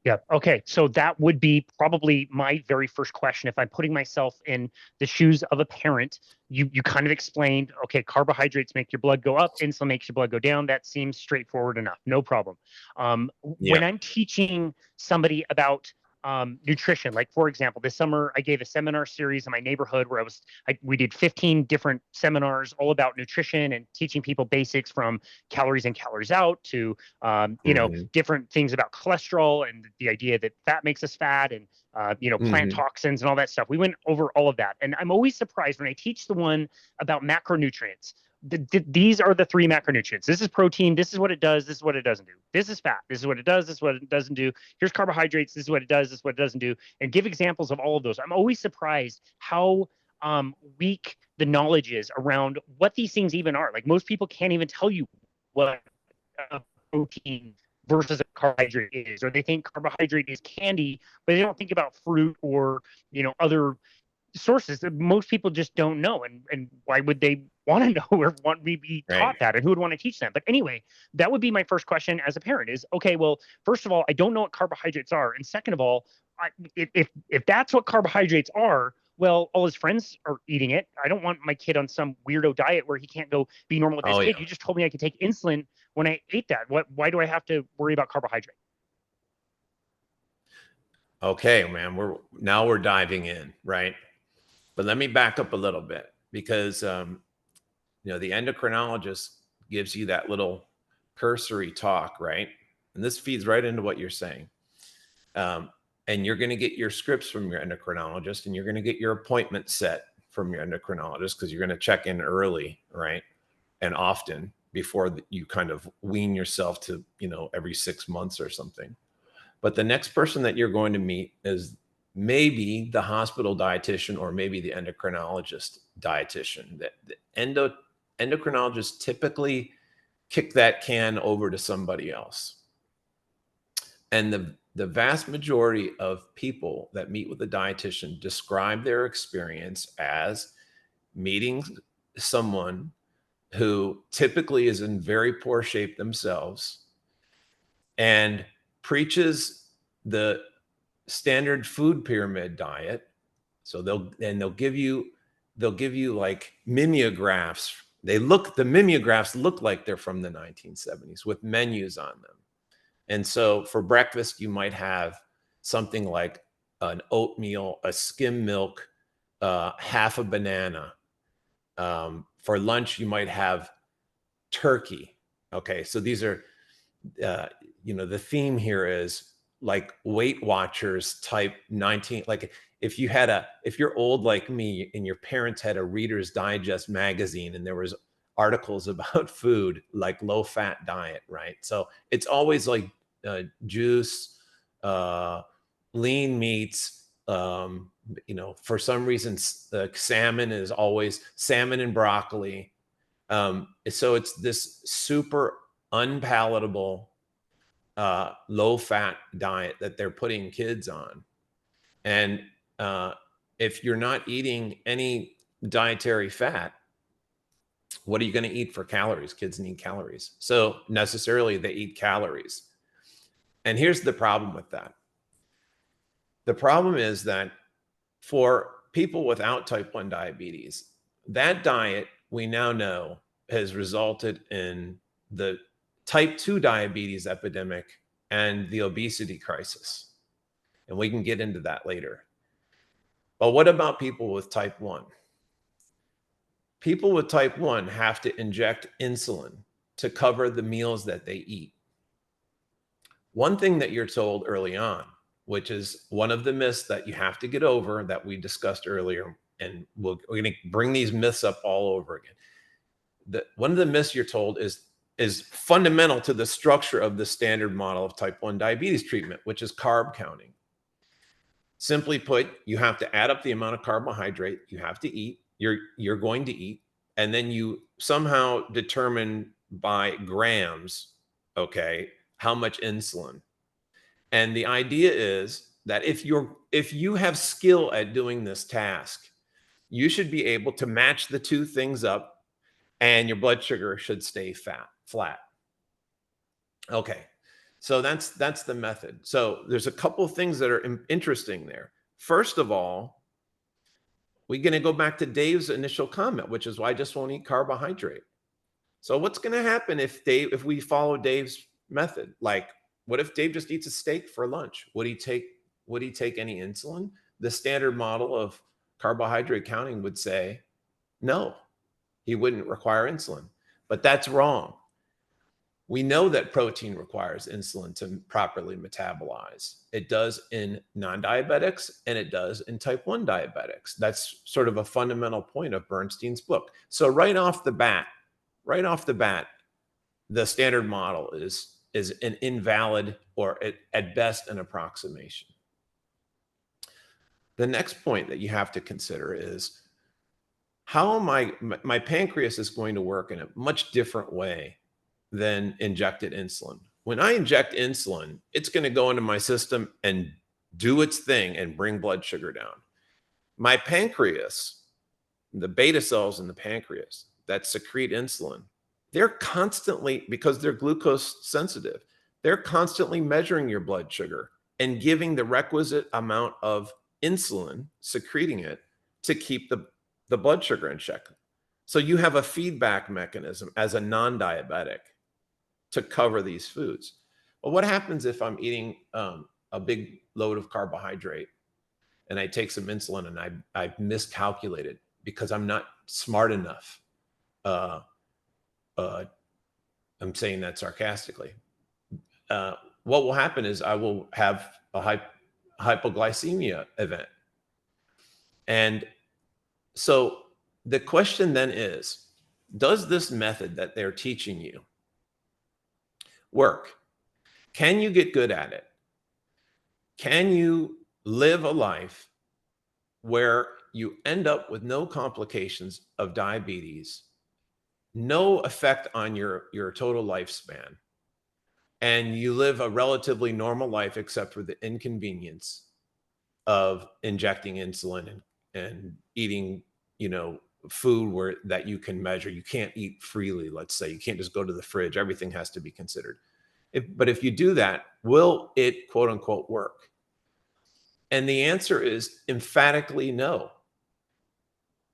Yeah. Okay. So that would be probably my very first question. If I'm putting myself in the shoes of a parent, you kind of explained, okay, carbohydrates make your blood go up, insulin makes your blood go down. That seems straightforward enough. No problem. Yeah. When I'm teaching somebody about nutrition, like for example, this summer I gave a seminar series in my neighborhood where we did 15 different seminars all about nutrition and teaching people basics from calories in, calories out to different things about cholesterol and the idea that fat makes us fat and, plant toxins and all that stuff. We went over all of that. And I'm always surprised when I teach the one about macronutrients. These are the three macronutrients. This is protein. This is what it does. This is what it doesn't do. This is fat. This is what it does. This is what it doesn't do. Here's carbohydrates. This is what it does. This is what it doesn't do. And give examples of all of those. I'm always surprised how weak the knowledge is around what these things even are. Like most people can't even tell you what a protein versus a carbohydrate is, or they think carbohydrate is candy, but they don't think about fruit or other sources that most people just don't know. And why would they want to know or want me to be taught that? And who would want to teach them? But anyway, that would be my first question as a parent is, okay, well, first of all, I don't know what carbohydrates are. And second of all, if that's what carbohydrates are, well, all his friends are eating it. I don't want my kid on some weirdo diet where he can't go be normal with his kid. You just told me I could take insulin when I ate that. Why do I have to worry about carbohydrate? Okay, man, we're diving in, right? But let me back up a little bit because, the endocrinologist gives you that little cursory talk, right? And this feeds right into what you're saying. And you're going to get your scripts from your endocrinologist and you're going to get your appointment set from your endocrinologist because you're going to check in early, right? And often before you kind of wean yourself to, every 6 months or something. But the next person that you're going to meet is maybe the hospital dietitian or maybe the endocrinologist dietitian. The endocrinologists typically kick that can over to somebody else. And the vast majority of people that meet with a dietitian describe their experience as meeting someone who typically is in very poor shape themselves and preaches the standard food pyramid diet. So they'll give you like mimeographs. The mimeographs look like they're from the 1970s with menus on them. And so for breakfast, you might have something like an oatmeal, a skim milk, half a banana. For lunch, you might have turkey. Okay, so these are, the theme here is like Weight Watchers type 19. Like if you're old like me and your parents had a Reader's Digest magazine and there was articles about food, like low fat diet, right? So it's always like juice, lean meats. For some reason, salmon is always salmon and broccoli. So it's this super unpalatable, low fat diet that they're putting kids on. And if you're not eating any dietary fat, what are you going to eat for calories? Kids need calories. So necessarily they eat calories. And here's the problem with that. The problem is that for people without type 1 diabetes, that diet we now know has resulted in the type 2 diabetes epidemic and the obesity crisis. And we can get into that later. But what about people with type 1? People with type 1 have to inject insulin to cover the meals that they eat. One thing that you're told early on, which is one of the myths that you have to get over that we discussed earlier, and we're going to bring these myths up all over again. One of the myths you're told is fundamental to the structure of the standard model of type 1 diabetes treatment, which is carb counting. Simply put, you have to add up the amount of carbohydrate you have to eat, you're going to eat, and then you somehow determine by grams, okay, how much insulin. And the idea is that if you have skill at doing this task, you should be able to match the two things up and your blood sugar should stay flat. Okay. So that's the method. So there's a couple of things that are interesting there. First of all, we're going to go back to Dave's initial comment, which is why I just won't eat carbohydrate. So what's going to happen if we follow Dave's method? Like, what if Dave just eats a steak for lunch? Would he take any insulin? The standard model of carbohydrate counting would say no, he wouldn't require insulin. But that's wrong. We know that protein requires insulin to properly metabolize. It does in non-diabetics and it does in type 1 diabetics. That's sort of a fundamental point of Bernstein's book. So right off the bat, the standard model is an invalid, or at best an approximation. The next point that you have to consider is how my pancreas is going to work in a much different way than injected insulin. When I inject insulin, it's going to go into my system and do its thing and bring blood sugar down. My pancreas, the beta cells in the pancreas that secrete insulin, they're constantly, because they're glucose sensitive, they're constantly measuring your blood sugar and giving the requisite amount of insulin, secreting it to keep the blood sugar in check. So you have a feedback mechanism as a non-diabetic to cover these foods. But what happens if I'm eating a big load of carbohydrate and I take some insulin and I've miscalculated because I'm not smart enough? I'm saying that sarcastically. What will happen is I will have a hypoglycemia event. And so the question then is, does this method that they're teaching you work? Can you get good at it? Can you live a life where you end up with no complications of diabetes, no effect on your total lifespan, and you live a relatively normal life except for the inconvenience of injecting insulin and eating, food that you can measure? You can't eat freely, let's say. You can't just go to the fridge. Everything has to be considered. But if you do that, will it, quote unquote, work? And the answer is emphatically no.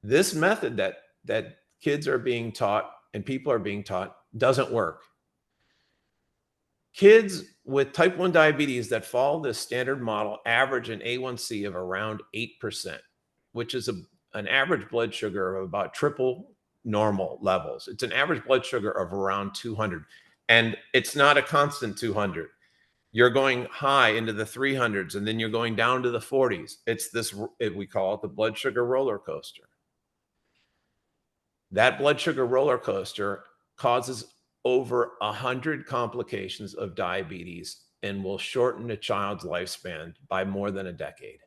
This method that kids are being taught and people are being taught doesn't work. Kids with type 1 diabetes that follow this standard model average an A1C of around 8%, which is an average blood sugar of about triple normal levels. It's an average blood sugar of around 200. And it's not a constant 200. You're going high into the 300s, and then you're going down to the 40s. It's we call it the blood sugar roller coaster. That blood sugar roller coaster causes over 100 complications of diabetes and will shorten a child's lifespan by more than a decade.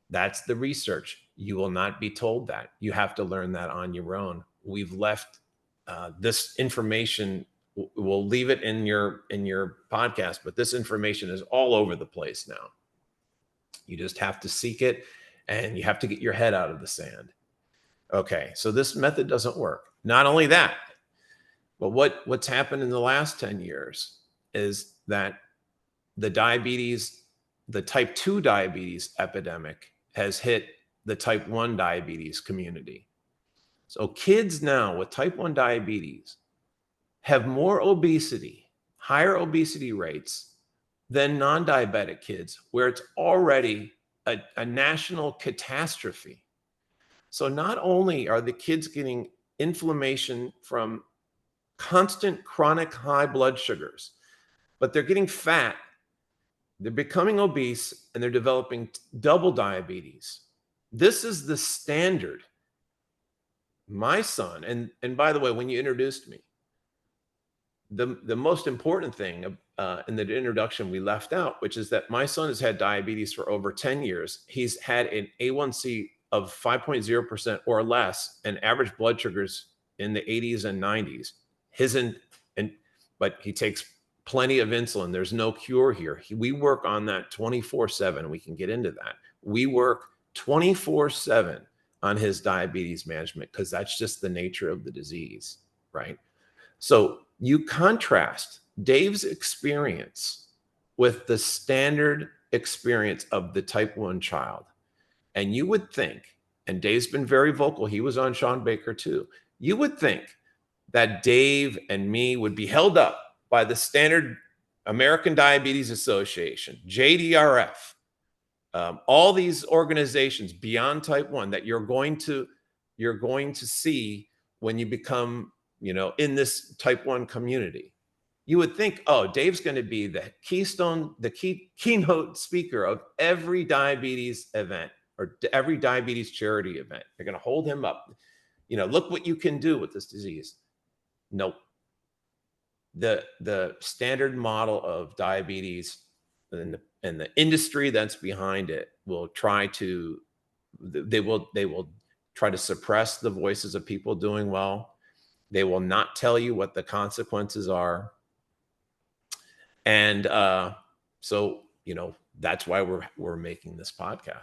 That's the research. You will not be told that. You have to learn that on your own. We've left this information. We'll leave it in your podcast, but this information is all over the place now. You just have to seek it, and you have to get your head out of the sand. Okay, so this method doesn't work. Not only that, but what's happened in the last 10 years is that the type 2 diabetes epidemic has hit the type 1 diabetes community. So kids now with type 1 diabetes have more obesity, higher obesity rates than non-diabetic kids, where it's already a national catastrophe. So not only are the kids getting inflammation from constant chronic high blood sugars, but they're getting fat, they're becoming obese, and they're developing double diabetes. This is the standard. My son, and by the way, when you introduced me, the most important thing in the introduction we left out, which is that my son has had diabetes for over 10 years. He's had an A1C of 5.0% or less and average blood sugars in the 80s and 90s. But he takes plenty of insulin. There's no cure here. We work on that 24/7. We can get into that. We work 24/7 on his diabetes management because that's just the nature of the disease, right? So you contrast Dave's experience with the standard experience of the type 1 child. And you would think, and Dave's been very vocal, he was on Sean Baker too, you would think that Dave and me would be held up by the standard American Diabetes Association, JDRF, all these organizations beyond type 1 that you're going to see when you become, in this type 1 community. You would think, oh, Dave's going to be the keynote speaker of every diabetes event or every diabetes charity event. They're going to hold him up. Look what you can do with this disease. Nope. The standard model of diabetes and the industry that's behind it will try to suppress the voices of people doing well. They will not tell you what the consequences are. And so, that's why we're making this podcast.